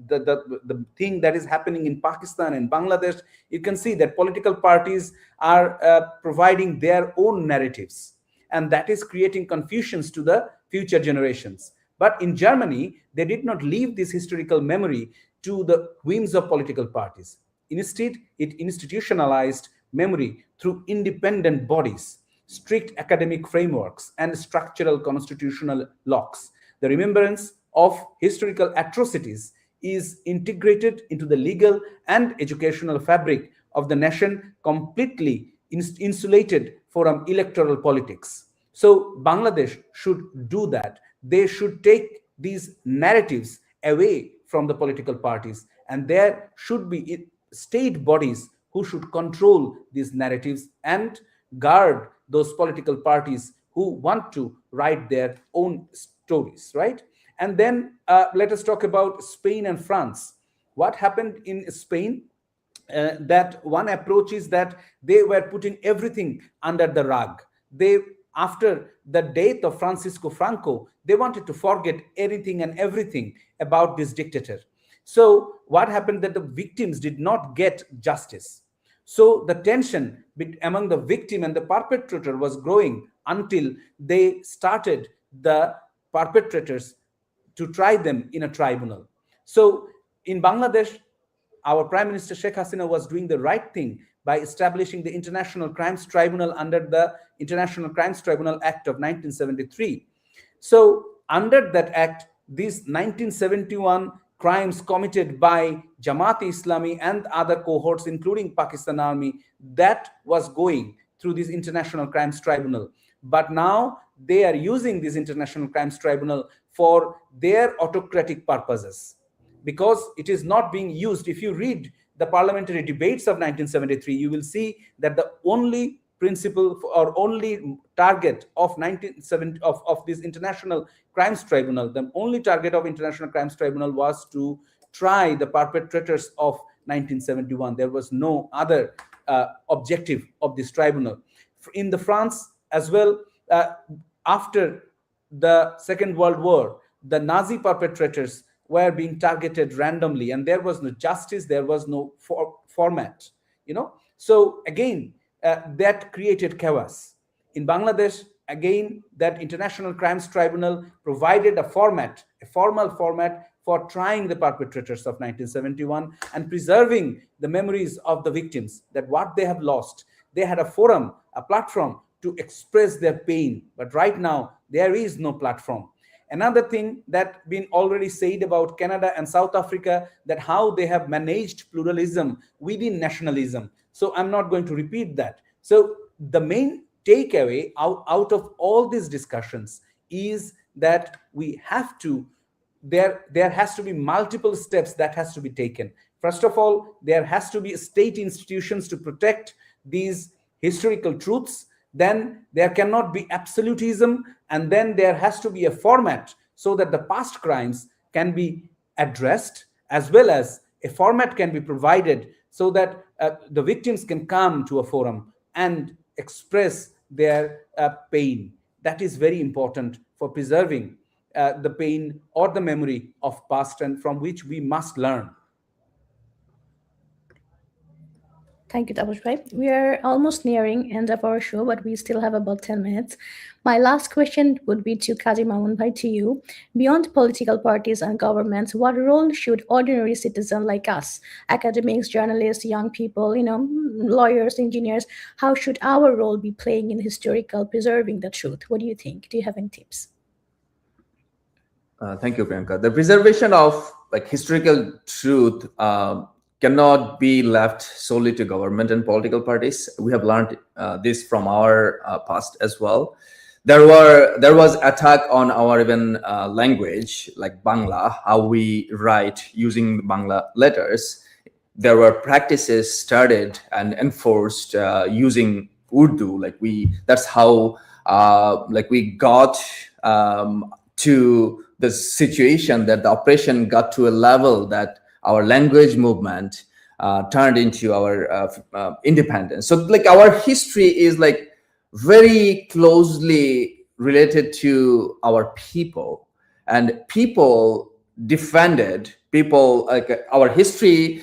The thing that is happening in Pakistan and Bangladesh, you can see that political parties are providing their own narratives, and that is creating confusions to the future generations. But in Germany, they did not leave this historical memory to the whims of political parties. Instead, it institutionalized memory through independent bodies, strict academic frameworks, and structural constitutional locks. The remembrance of historical atrocities is integrated into the legal and educational fabric of the nation, completely insulated from electoral politics. So Bangladesh should do that. They should take these narratives away from the political parties, and there should be state bodies who should control these narratives and guard those political parties who want to write their own stories, right? And then let us talk about Spain and France. What happened in Spain? that one approach is that they were putting everything under the rug. They, after the death of Francisco Franco, they wanted to forget anything and everything about this dictator. So what happened, that the victims did not get justice. So the tension among the victim and the perpetrator was growing until they started the perpetrators to try them in a tribunal. So in Bangladesh, our Prime Minister Sheikh Hasina was doing the right thing by establishing the International Crimes Tribunal under the International Crimes Tribunal Act of 1973. So under that act, these 1971 crimes committed by Jamaat-e-Islami and other cohorts, including Pakistan Army, that was going through this International Crimes Tribunal. But now they are using this International Crimes Tribunal for their autocratic purposes, because it is not being used. If you read the parliamentary debates of 1973, you will see that the only principle or only target of this International Crimes Tribunal, the only target of International Crimes Tribunal was to try the perpetrators of 1971. There was no other objective of this tribunal. In the France as well, after the Second World War, the Nazi perpetrators were being targeted randomly, and there was no justice, there was no format, So again, that created chaos. In Bangladesh, again, that International Crimes Tribunal provided a formal format for trying the perpetrators of 1971 and preserving the memories of the victims, that what they have lost. They had a forum, a platform to express their pain, but right now there is no platform. Another thing that been already said about Canada and South Africa, that how they have managed pluralism within nationalism. So I'm not going to repeat that. So the main takeaway out of all these discussions is that we have to, there has to be multiple steps that has to be taken. First of all, there has to be state institutions to protect these historical truths. Then there cannot be absolutism, and then there has to be a format so that the past crimes can be addressed, as well as a format can be provided so that the victims can come to a forum and express their pain. That is very important for preserving the pain or the memory of past, and from which we must learn. Thank you, Tabush Bhai. We are almost nearing end of our show, but we still have about 10 minutes. My last question would be to Kazi Mamun Bhai, to you. Beyond political parties and governments, what role should ordinary citizens like us, academics, journalists, young people, lawyers, engineers, how should our role be playing in historical preserving the truth? What do you think? Do you have any tips? Thank you, Priyanka. The preservation of historical truth cannot be left solely to government and political parties. We have learned this from our past as well. There was attack on our even language, like Bangla, how we write using Bangla letters. There were practices started and enforced using Urdu. That's how we got to the situation that the oppression got to a level that our language movement turned into our independence. So our history is very closely related to our people, and people defended people. Our history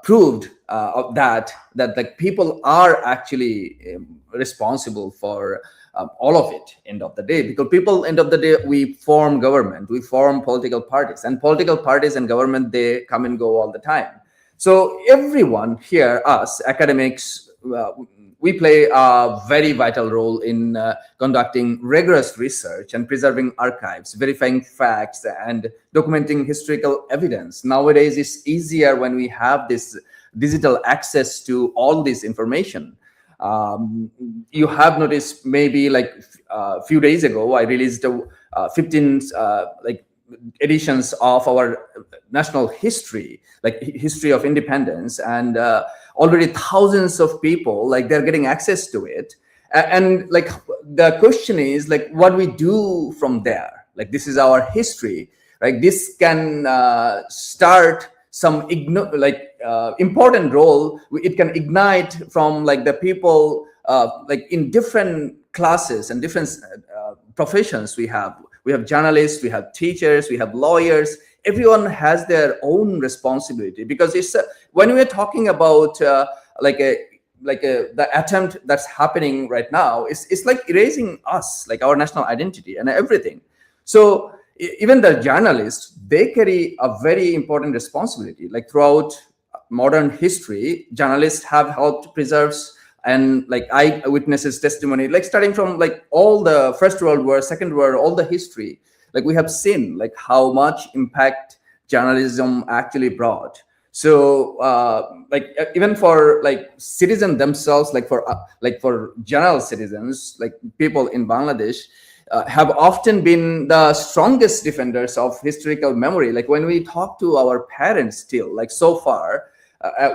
proved that people are actually responsible for all of it, end of the day, because people, end of the day, we form government, we form political parties, and political parties and government, they come and go all the time. So everyone here, us academics, we play a very vital role in conducting rigorous research and preserving archives, verifying facts, and documenting historical evidence. Nowadays, it's easier when we have this digital access to all this information. You have noticed, maybe a few days ago, I released 15 editions of our national history, history of independence, and already thousands of people, they're getting access to it. And the question is, what we do from there? This is our history. This can start some important role. It can ignite from like the people like in different classes and different professions. We have journalists, we have teachers, we have lawyers. Everyone has their own responsibility, because it's when we are talking about the attempt that's happening right now, it's like erasing us, like our national identity and everything. So even the journalists, they carry a very important responsibility. Like throughout modern history, journalists have helped preserve and like eyewitnesses testimony, like starting from like all the First World War, Second World, all the history. Like we have seen like how much impact journalism actually brought. So even for like citizens themselves, like for general citizens, like people in Bangladesh, have often been the strongest defenders of historical memory. Like when we talk to our parents still, like so far,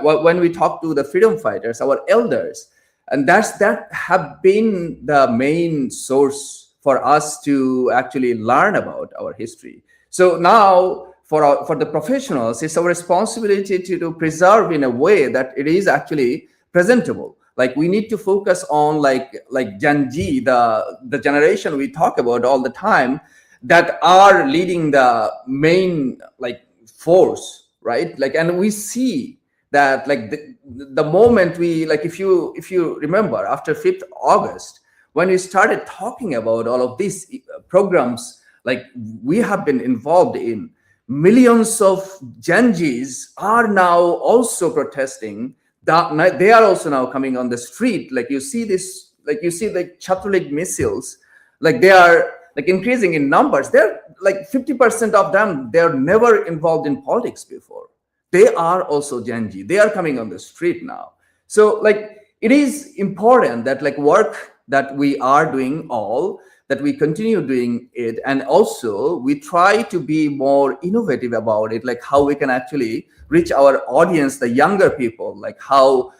when we talk to the freedom fighters, our elders, and that have been the main source for us to actually learn about our history. So now for the professionals, it's our responsibility to preserve in a way that it is actually presentable. Like we need to focus on like Gen Z, the generation we talk about all the time, that are leading the main like force, right? Like, and we see that like the moment we like, if you remember, after 5th August, when we started talking about all of these programs, like we have been involved in, millions of Gen Zs are now also protesting. They are also now coming on the street. Like you see like Chhatralik missiles, like they are like increasing in numbers. They're like 50% of them, they're never involved in politics before. They are also Gen Z. They are coming on the street now. So like it is important that like work that we are doing all, that we continue doing it, and also we try to be more innovative about it, like how we can actually reach our audience, the younger people, like how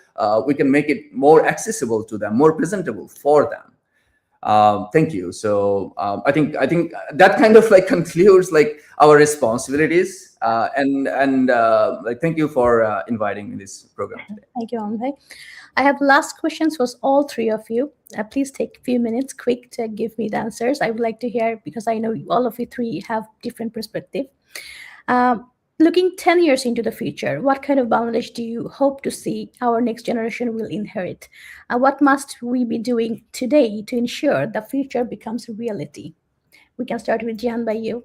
we can make it more accessible to them, more presentable for them. Thank you. So I think that kind of like concludes like our responsibilities, and like thank you for inviting me this program today. Thank you, Ahnberg. I have last questions for all three of you. Please take a few minutes quick to give me the answers. I would like to hear, because I know all of you three have different perspective. Looking 10 years into the future, what kind of Bangladesh do you hope to see our next generation will inherit? What must we be doing today to ensure the future becomes a reality? We can start with Jihan, by you.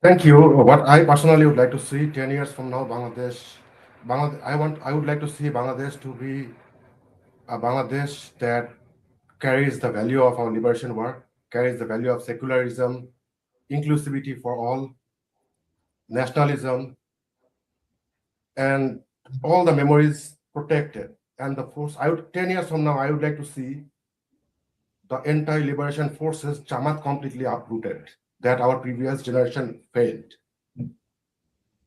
Thank you. What I personally would like to see 10 years from now, I would like to see Bangladesh to be a Bangladesh that carries the value of our liberation work, carries the value of secularism, inclusivity for all, nationalism, and all the memories protected. And the force, 10 years from now, I would like to see the anti-liberation forces, Jamaat, completely uprooted, that our previous generation failed.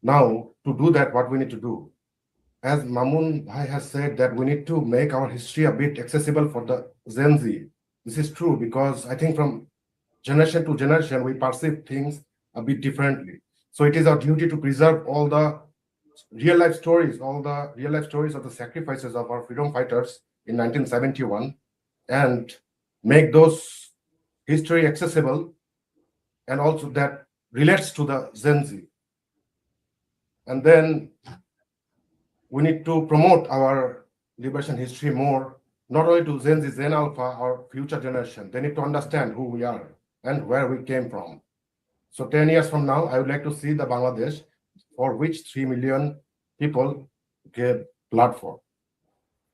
Now, to do that, what we need to do, as Mamun Bhai has said, that we need to make our history a bit accessible for the Gen Z. This is true, because I think from generation to generation, we perceive things a bit differently. So it is our duty to preserve all the real life stories of the sacrifices of our freedom fighters in 1971, and make those history accessible, and also that relates to the Gen Z. And then we need to promote our liberation history more, not only to Gen Z, Gen Alpha, our future generation. They need to understand who we are and where we came from. So 10 years from now, I would like to see the Bangladesh for which 3 million people gave blood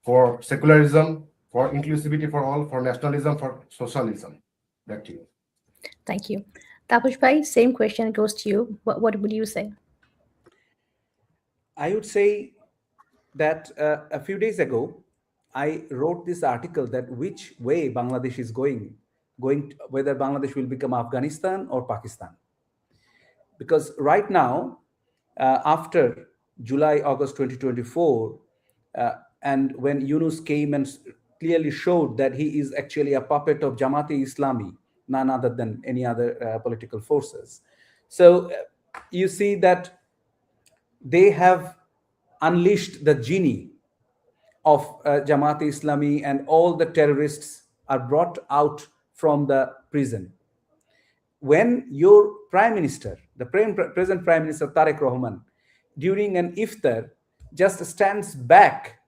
for secularism, for inclusivity for all, for nationalism, for socialism. Back to you. Thank you. Tapush Bhai, same question goes to you. What would you say? I would say that a few days ago, I wrote this article that which way Bangladesh is whether Bangladesh will become Afghanistan or Pakistan. Because right now, after July, August 2024, and when Yunus came and clearly showed that he is actually a puppet of Jamaat-e Islami, none other than any other political forces. So you see that they have unleashed the genie of Jamaat-e-Islami, and all the terrorists are brought out from the prison. When your prime minister, the present prime minister Tariq Rahman, during an iftar, just stands back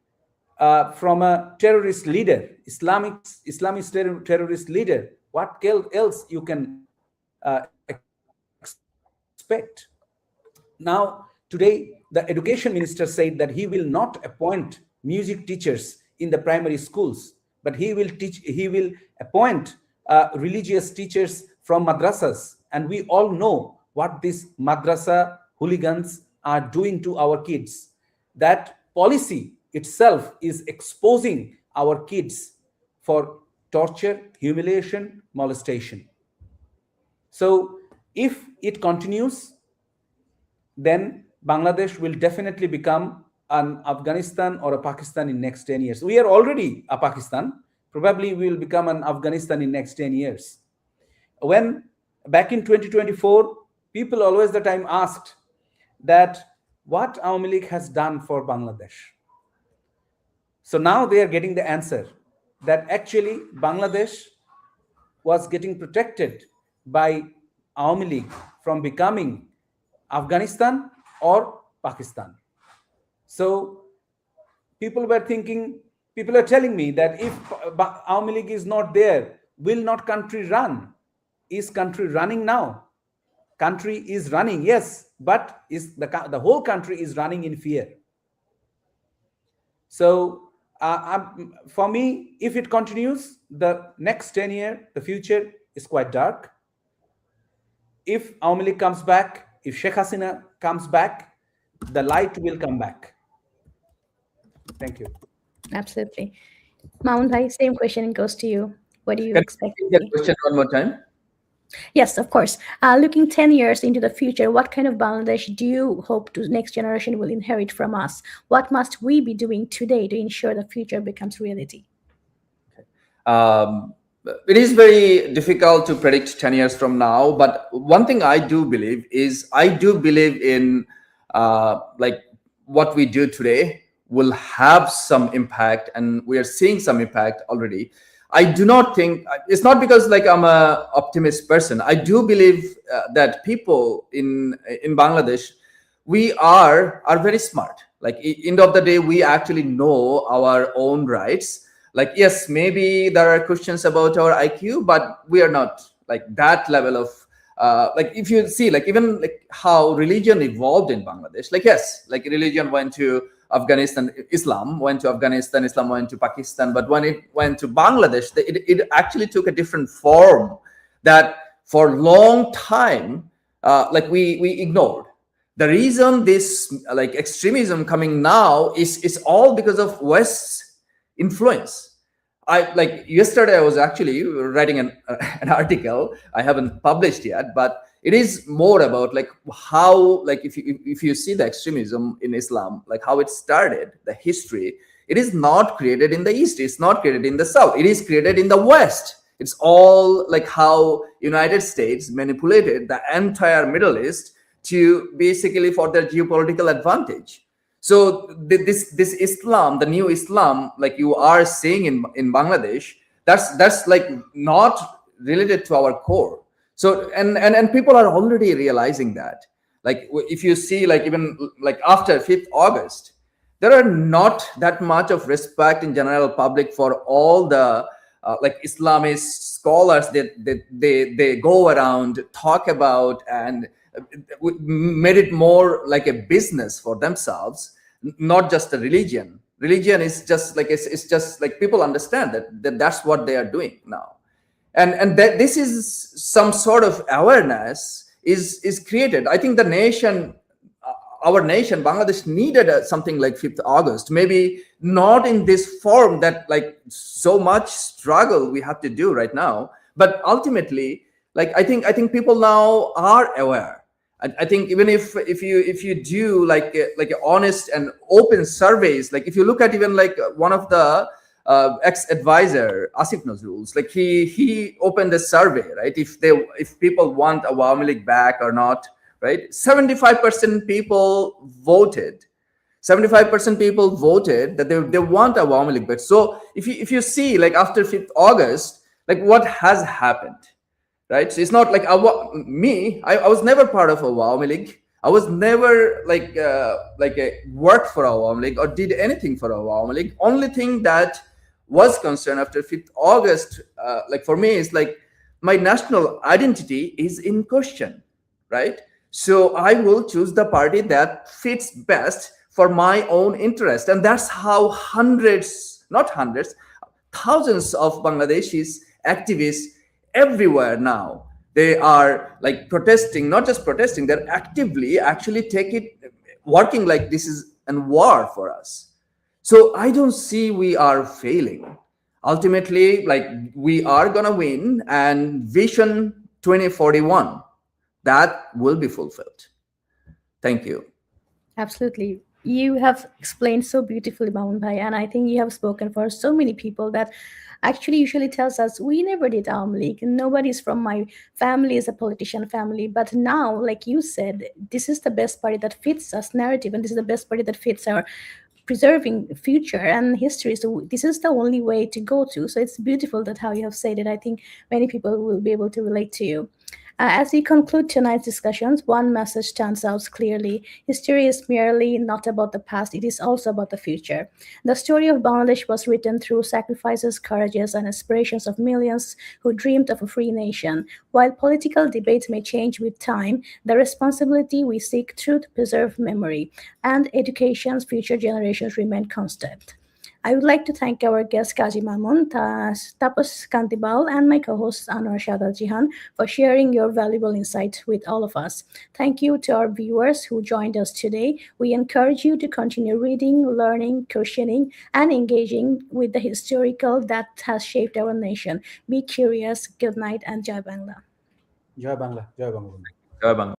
from a terrorist leader, Islamist terrorist leader, what else you can expect? Now, today, the education minister said that he will not appoint music teachers in the primary schools, but he will appoint religious teachers from madrasas. And we all know what these madrasa hooligans are doing to our kids. That policy itself is exposing our kids for torture, humiliation, molestation. So if it continues, then Bangladesh will definitely become an Afghanistan or a Pakistan in next 10 years. We are already a Pakistan. Probably we will become an Afghanistan in next 10 years. When back in 2024, people always the time asked that what Awami League has done for Bangladesh. So now they are getting the answer that actually Bangladesh was getting protected by Awami League from becoming Afghanistan or Pakistan. So people are telling me that if Awami League is not there, will not country run? Is country running now? Country is running, yes, but is the whole country is running in fear. So for me, if it continues, the next 10 years, the future is quite dark. If Awami League comes back, if Sheikh Hasina comes back, the light will come back. Thank you. Absolutely. Mamun Bhai, same question goes to you. What do you Can expect? you repeat that question one more time? Yes, of course. Looking 10 years into the future, what kind of Bangladesh do you hope the next generation will inherit from us? What must we be doing today to ensure the future becomes reality? It is very difficult to predict 10 years from now, but one thing I do believe in like what we do today will have some impact, and we are seeing some impact already. I do not think it's not because like I'm a optimist person. I do believe that people in Bangladesh, we are very smart. Like end of the day, we actually know our own rights. Like, yes, maybe there are questions about our IQ, but we are not like that level of like if you see like even like how religion evolved in Bangladesh, like yes, like religion went to Afghanistan, Islam went to Afghanistan, Islam went to Pakistan, but when it went to Bangladesh, it actually took a different form that for a long time like we ignored. The reason this like extremism coming now is all because of West's influence. I like yesterday I was actually writing an article I haven't published yet, but it is more about like how like if you see the extremism in Islam, like how it started, the history, it is not created in the East, it's not created in the South, it is created in the West. It's all like how United States manipulated the entire Middle East to basically for their geopolitical advantage. So this Islam, the new Islam, like you are seeing in Bangladesh, that's like not related to our core. So and people are already realizing that. Like if you see like even like after 5th August, there are not that much of respect in general public for all the like Islamist scholars that they go around talk about and made it more like a business for themselves, not just a religion. Religion is just like it's just like people understand that's what they are doing now, and that this is some sort of awareness is created. I think the nation, our nation, Bangladesh needed something like 5th August, maybe not in this form that like so much struggle we have to do right now, but ultimately, like I think people now are aware. I think even if you do like honest and open surveys, like if you look at even like one of the ex-advisor Asif Nazrul's, like he opened a survey, right? If people want Awami League back or not, right? 75% people voted. 75% people voted that they want Awami League back. So if you see, like after 5th August, like what has happened, right? So it's not like I was never part of Awami League. I was never worked for Awami League or did anything for Awami League. Only thing that was concerned after 5th August, like for me, is like my national identity is in question, right? So I will choose the party that fits best for my own interest. And that's how thousands of Bangladeshis, activists everywhere now, they are like protesting, not just protesting, they're actively actually working like this is a war for us. So I don't see we are failing. Ultimately, like we are gonna win, and Vision 2041, that will be fulfilled. Thank you. Absolutely. You have explained so beautifully, Mamun Bhai, and I think you have spoken for so many people that actually usually tells us we never did Awami League. Nobody's from my family is a politician family. But now, like you said, this is the best party that fits us narrative, and this is the best party that fits our preserving future and history. So this is the only way to go to. So it's beautiful that how you have said it. I think many people will be able to relate to you. As we conclude tonight's discussions, one message stands out clearly. History is merely not about the past, it is also about the future. The story of Bangladesh was written through sacrifices, courages, and aspirations of millions who dreamed of a free nation. While political debates may change with time, the responsibility we seek truth, preserve memory, and education's future generations remain constant. I would like to thank our guest Kazi Mamun, Tapos Kantibal, and my co-host Anwar Shada Jihan for sharing your valuable insight with all of us. Thank you to our viewers who joined us today. We encourage you to continue reading, learning, questioning, and engaging with the historical that has shaped our nation. Be curious. Good night and Jai Bangla. Jai Bangla, Jai Bangla. Jai Bangla.